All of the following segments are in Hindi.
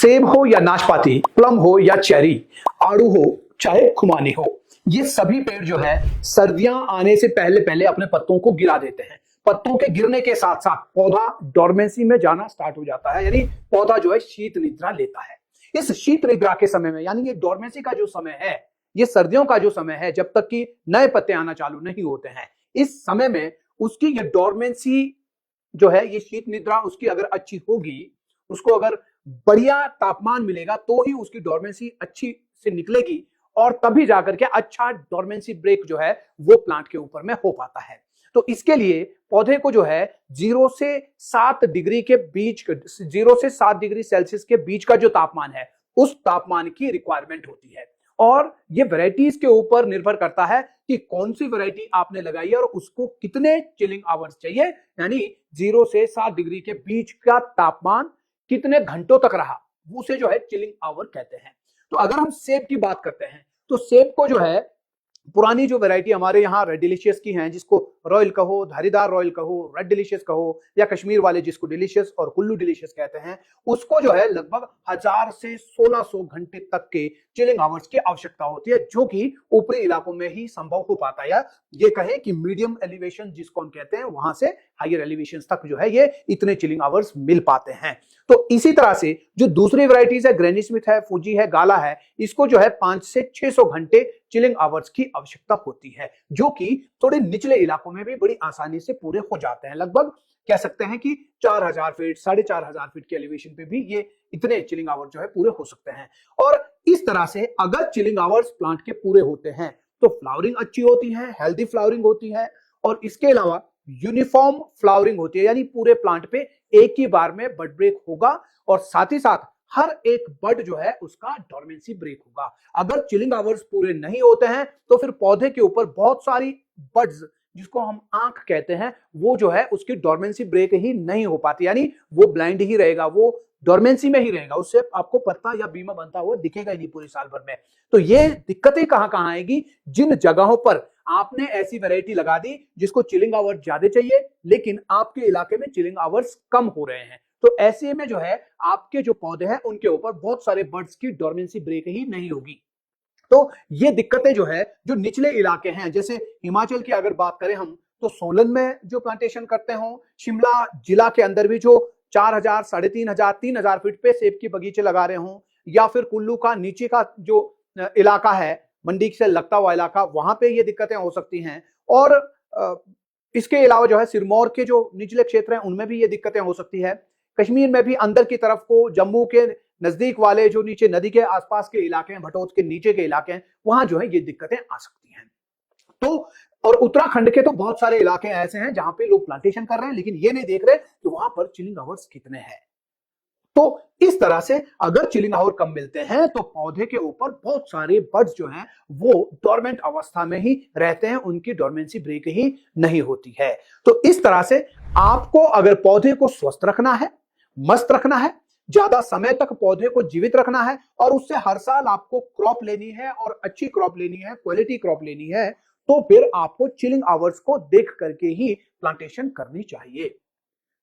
सेब हो या नाशपाती, प्लम हो या चेरी, आड़ू हो चाहे खुमानी हो, ये सभी पेड़ जो है सर्दियां आने से पहले पहले अपने पत्तों को गिरा देते हैं। पत्तों के गिरने के साथ साथ पौधा डोरमेंसी में जाना स्टार्ट हो जाता है, यानी पौधा जो है शीत निद्रा लेता है। इस शीत निद्रा के समय में, यानी ये डोरमेंसी का जो समय है, ये सर्दियों का जो समय है, जब तक कि नए पत्ते आना चालू नहीं होते हैं, इस समय में उसकी ये डोरमेंसी जो है, ये शीत निद्रा उसकी अगर अच्छी होगी, उसको अगर बढ़िया तापमान मिलेगा तो ही उसकी डोरमेंसी अच्छी से निकलेगी और तभी जाकर के अच्छा डोरमेंसी ब्रेक जो है वो प्लांट के ऊपर में हो पाता है। तो इसके लिए पौधे को जो है 0 से 7 डिग्री के बीच, 0 से 7 डिग्री सेल्सियस के बीच का जो तापमान है, उस तापमान की रिक्वायरमेंट होती है। और ये वैरायटीज के ऊपर निर्भर करता है कि कौन सी वैरायटी आपने लगाई है और उसको कितने चिलिंग आवर्स चाहिए, यानी 0 से 7 डिग्री के बीच का तापमान कितने घंटों तक रहा, उसे जो है चिलिंग आवर कहते हैं। तो अगर हम सेब की बात करते हैं तो सेब को जो है पुरानी जो वैरायटी हमारे यहाँ रेड डिलीशियस की हैं, जिसको रॉयल कहो, धारीदार रॉयल कहो, रेड डिलीशियस कहो, या कश्मीर वाले जिसको डिलीशियस और कुल्लू डिलीशियस कहते हैं, उसको जो है लगभग 1000 से 1600 घंटे तक के चिलिंग आवर्स की आवश्यकता होती है, जो कि ऊपरी इलाकों में ही संभव हो पाता है, या ये कहें कि मीडियम एलिवेशन जिसको हम कहते हैं, वहां से हायर एलिवेशन तक जो है ये इतने चिलिंग आवर्स मिल पाते हैं। तो इसी तरह से जो दूसरी वैरायटीज है, ग्रेनी स्मिथ है, फूजी है, गाला है, इसको जो है 5 से 600 घंटे चिलिंग आवर्स की आवश्यकता होती है, जो कि थोड़े निचले इलाकों में भी बड़ी आसानी से पूरे हो जाते हैं। लगभग कह सकते हैं कि 4000 फीट, 4500 फीट के एलिवेशन पे भी ये इतने चिलिंग आवर्स जो है पूरे हो सकते हैं। और इस तरह से अगर चिलिंग आवर्स प्लांट के पूरे होते हैं तो फ्लावरिंग अच्छी होती है, हेल्दी फ्लावरिंग होती है, और इसके अलावा यूनिफॉर्म फ्लावरिंग होती है, यानी पूरे प्लांट पे एक ही बार में बड ब्रेक होगा और साथ ही साथ हर एक बड जो है उसका डोरमेंसी ब्रेक होगा। अगर चिलिंग आवर्स पूरे नहीं होते हैं तो फिर पौधे के ऊपर बहुत सारी बड्स, जिसको हम आंख कहते हैं, वो जो है उसकी डोरमेंसी ब्रेक ही नहीं हो पाती, यानी वो ब्लाइंड ही रहेगा, वो डोरमेंसी में ही रहेगा, उससे आपको पत्ता या बीमा बनता हुआ दिखेगा ही नहीं पूरे साल भर में। तो ये दिक्कतें कहां आएगी, जिन जगहों पर आपने ऐसी वैरायटी लगा दी जिसको चिलिंग आवर्स ज्यादा चाहिए लेकिन आपके इलाके में चिलिंग आवर्स कम हो रहे हैं, तो ऐसे में जो है आपके जो पौधे हैं उनके ऊपर बहुत सारे बर्ड्स की डोरमेंसी ब्रेक ही नहीं होगी। तो ये दिक्कतें जो है, जो निचले इलाके हैं, जैसे हिमाचल की अगर बात करें हम, तो सोलन में जो प्लांटेशन करते हो, शिमला जिला के अंदर भी जो 4000, 3500, 3000 फीट पे सेब की बगीचे लगा रहे हो, या फिर कुल्लू का नीचे का जो इलाका है, मंडी से लगता हुआ इलाका, वहां पे ये दिक्कतें हो सकती हैं। और इसके अलावा जो है सिरमौर के जो निचले क्षेत्र हैं उनमें भी ये दिक्कतें हो सकती है। कश्मीर में भी अंदर की तरफ को, जम्मू के नजदीक वाले जो नीचे नदी के आसपास के इलाके हैं, भटोत के नीचे के इलाके हैं, वहां जो है ये दिक्कतें आ सकती हैं। तो और उत्तराखंड के तो बहुत सारे इलाके ऐसे हैं जहां पे लोग प्लांटेशन कर रहे हैं लेकिन ये नहीं देख रहे कि वहां पर चिलिंग आवर्स कितने हैं। तो इस तरह से अगर चिलिंग आवर कम मिलते हैं तो पौधे के ऊपर बहुत सारे बड्स जो हैं वो डोरमेंट अवस्था में ही रहते हैं, उनकी डोरमेंसी ब्रेक ही नहीं होती है। तो इस तरह से आपको अगर पौधे को स्वस्थ रखना है, मस्त रखना है, ज्यादा समय तक पौधे को जीवित रखना है, और उससे हर साल आपको क्रॉप लेनी है और अच्छी क्रॉप लेनी है, क्वालिटी क्रॉप लेनी है, तो फिर आपको चिलिंग आवर्स को देख करके ही प्लांटेशन करनी चाहिए।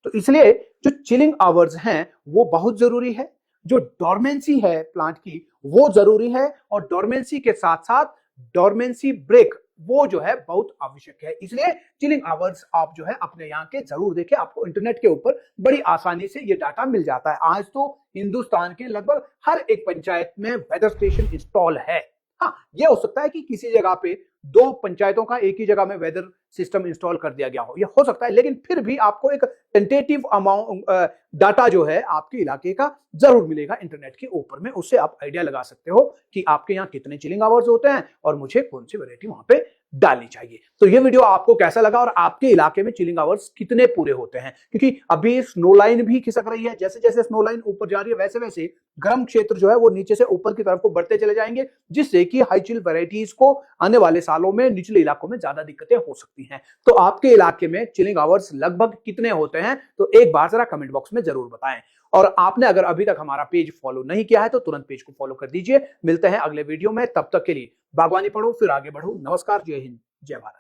तो इसलिए जो चिलिंग आवर्स हैं वो बहुत जरूरी है, जो डोरमेंसी है प्लांट की वो जरूरी है, और डोरमेंसी के साथ साथ डोरमेंसी ब्रेक वो जो है बहुत आवश्यक है। इसलिए चिलिंग आवर्स आप जो है अपने यहाँ के जरूर देखें, आपको इंटरनेट के ऊपर बड़ी आसानी से ये डाटा मिल जाता है। आज तो हिंदुस्तान के लगभग हर एक पंचायत में वेदर स्टेशन इंस्टॉल है। हाँ, ये हो सकता है कि किसी जगह पे 2 पंचायतों का एक ही जगह में वेदर सिस्टम इंस्टॉल कर दिया गया हो, ये हो सकता है, लेकिन फिर भी आपको एक टेंटेटिव अमाउंट डाटा जो है आपके इलाके का जरूर मिलेगा इंटरनेट के ऊपर में। उससे आप आइडिया लगा सकते हो कि आपके यहाँ कितने चिलिंग आवर्स होते हैं और मुझे कौन सी वैरायटी वहां पे डालनी चाहिए। तो ये वीडियो आपको कैसा लगा और आपके इलाके में चिलिंग आवर्स कितने पूरे होते हैं, क्योंकि अभी स्नो लाइन भी खिसक रही है, जैसे जैसे स्नो लाइन ऊपर जा रही है वैसे वैसे गर्म क्षेत्र जो है वो नीचे से ऊपर की तरफ को बढ़ते चले जाएंगे, जिससे कि हाई चिल वैरायटीज को आने वाले सालों में निचले इलाकों में ज्यादा दिक्कतें हो सकती हैं। तो आपके इलाके में चिलिंग आवर्स लगभग कितने होते हैं, तो एक बार जरा कमेंट बॉक्स में जरूर बताएं। और आपने अगर अभी तक हमारा पेज फॉलो नहीं किया है तो तुरंत पेज को फॉलो कर दीजिए। मिलते हैं अगले वीडियो में, तब तक के लिए बागवानी पढ़ो फिर आगे बढ़ो। नमस्कार, जय हिंद, जय भारत।